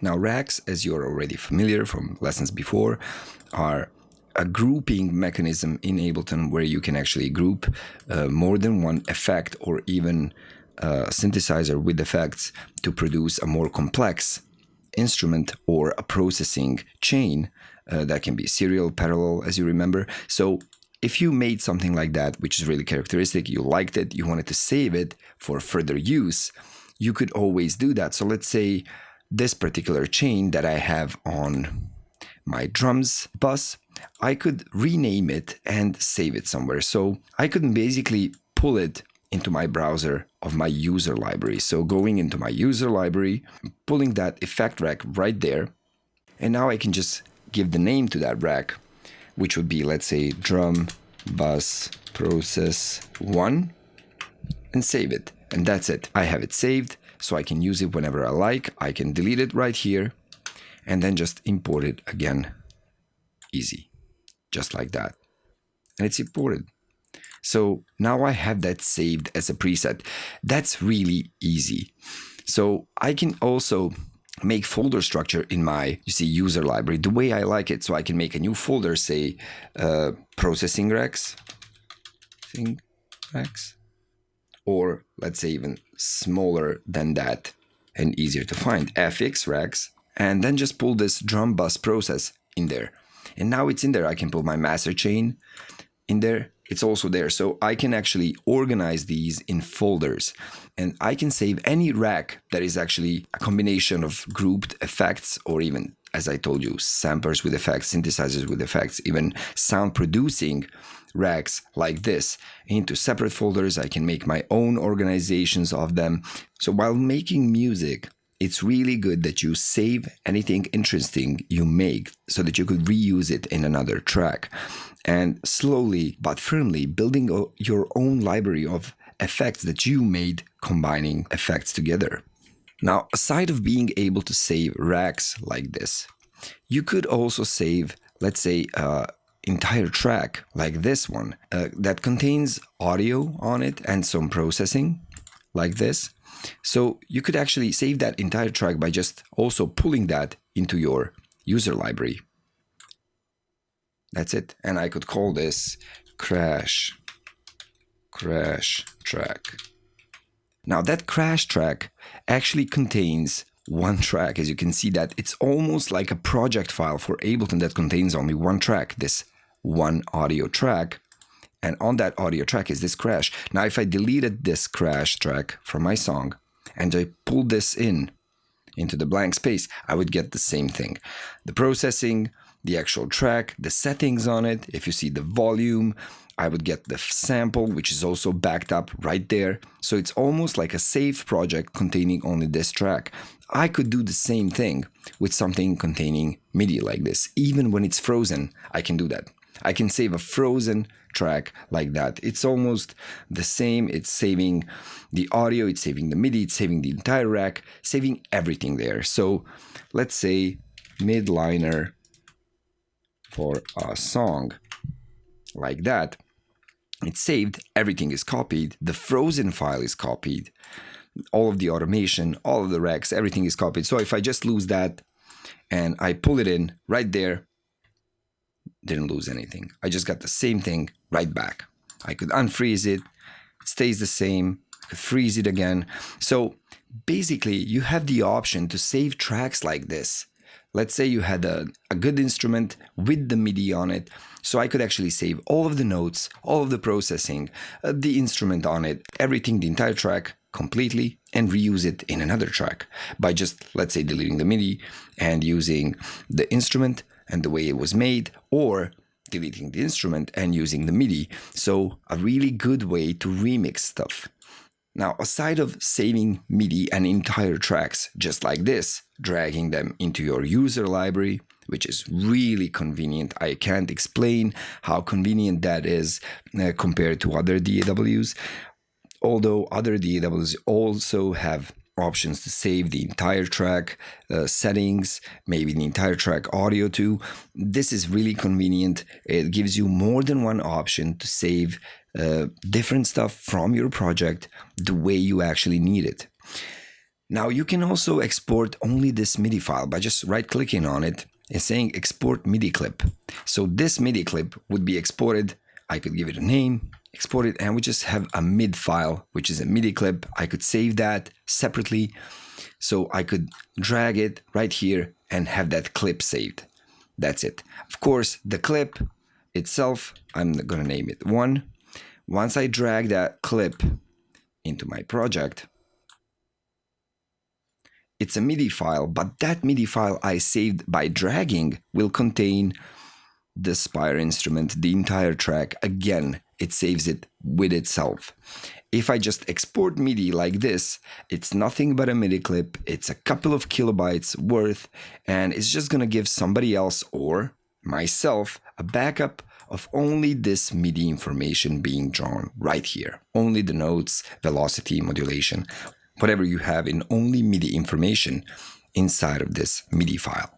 Now, racks, as you're already familiar from lessons before, are a grouping mechanism in Ableton where you can actually group more than one effect or even a synthesizer with effects to produce a more complex instrument or a processing chain that can be serial, parallel, as you remember. So if you made something like that, which is really characteristic, you liked it, you wanted to save it for further use, you could always do that. So let's say this particular chain that I have on my drums bus, I could rename it and save it somewhere. So I could basically pull it into my browser of my user library. So going into my user library, pulling that effect rack right there, and now I can just give the name to that rack, which would be, let's say, drum bus process 1, and save it. And that's it. I have it saved, so I can use it whenever I like. I can delete it right here and then just import it again. Easy. Just like that. And it's imported. So now I have that saved as a preset. That's really easy. So I can also make folder structure in my, user library the way I like it. So I can make a new folder, say processing racks, or let's say even smaller than that and easier to find, FX racks, and then just pull this drum bus process in there. And now it's in there. I can put my master chain in there. It's also there. So I can actually organize these in folders, and I can save any rack that is actually a combination of grouped effects, or even, as I told you, samplers with effects, synthesizers with effects, even sound producing racks like this into separate folders. I can make my own organizations of them. So while making music, it's really good that you save anything interesting you make so that you could reuse it in another track. And slowly but firmly building your own library of effects that you made, combining effects together. Now, aside of being able to save racks like this, you could also save, let's say, entire track like this one that contains audio on it and some processing like this. So you could actually save that entire track by just also pulling that into your user library. That's it. And I could call this crash track. Now that crash track actually contains one track. As you can see, that it's almost like a project file for Ableton that contains only one track, this one audio track. And on that audio track is this crash. Now, if I deleted this crash track from my song and I pulled this into the blank space, I would get the same thing. The processing, the actual track, the settings on it. If you see the volume, I would get the sample, which is also backed up right there. So it's almost like a saved project containing only this track. I could do the same thing with something containing MIDI like this. Even when it's frozen, I can do that. I can save a frozen track like that. It's almost the same. It's saving the audio, it's saving the MIDI, it's saving the entire rack, saving everything there. So let's say midliner for a song like that. It's saved, everything is copied, the frozen file is copied, all of the automation, all of the racks, everything is copied. So if I just lose that and I pull it in right there, didn't lose anything. I just got the same thing right back. I could unfreeze it, it stays the same, I could freeze it again. So basically you have the option to save tracks like this. Let's say you had a good instrument with the MIDI on it, so I could actually save all of the notes, all of the processing, the instrument on it, everything, the entire track completely, and reuse it in another track by just, let's say, deleting the MIDI and using the instrument and the way it was made, or deleting the instrument and using the MIDI. So a really good way to remix stuff. Now, aside of saving MIDI and entire tracks just like this, dragging them into your user library, which is really convenient. I can't explain how convenient that is compared to other DAWs. Although other DAWs also have options to save the entire track, settings, maybe the entire track audio too. This is really convenient. It gives you more than one option to save different stuff from your project the way you actually need it. Now you can also export only this MIDI file by just right-clicking on it and saying export MIDI clip. So this MIDI clip would be exported. I could give it a name, export it, and we just have a MID file, which is a MIDI clip. I could save that separately. So I could drag it right here and have that clip saved. That's it. Of course, the clip itself, I'm going to name it 1. Once I drag that clip into my project, it's a MIDI file, but that MIDI file I saved by dragging will contain the Spire instrument, the entire track. Again, it saves it with itself. If I just export MIDI like this, it's nothing but a MIDI clip. It's a couple of kilobytes worth, and it's just going to give somebody else or myself a backup of only this MIDI information being drawn right here. Only the notes, velocity, modulation, whatever you have in only MIDI information inside of this MIDI file.